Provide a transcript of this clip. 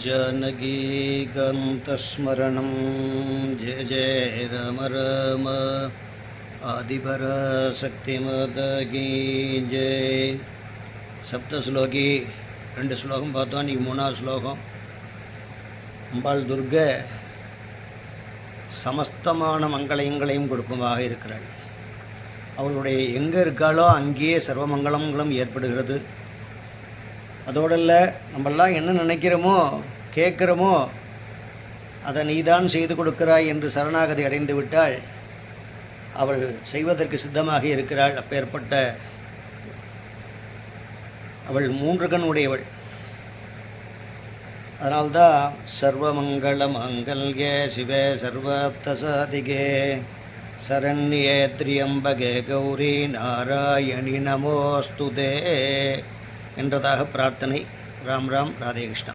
जानकीकान्तस्मरणं जय जय राम राम आदिपराशक्तिमाता जय सप्तश्लोकी ரெண்டு ஸ்லோகம் பார்த்தோம். இன்றைக்கி மூணாவது ஸ்லோகம். அம்பாள் துர்கை சமஸ்தமான மங்களயங்களையும் கொடுப்பதாக இருக்கிறாள். அவளுடைய எங்கே இருக்காளோ அங்கேயே சர்வமங்கலங்களும் ஏற்படுகிறது. அதோடல்ல நம்மெல்லாம் என்ன நினைக்கிறோமோ கேட்குறோமோ அதை நீதான் செய்து கொடுக்கிறாய் என்று சரணாகதி அடைந்து விட்டால் அவள் செய்வதற்கு சித்தமாக இருக்கிறாள். அப்பேற்பட்ட அவள் 3 கண் உடையவள். அதனால்தான் சர்வமங்கள மாங்கல்யே சிவே சர்வார்த்தசாதிகே சரண்யே த்ரியம்பகே கௌரி நாராயணி நமோஸ்துதே என்றதாக பிரார்த்தனை. ராம் ராம் ராதே கிருஷ்ணா.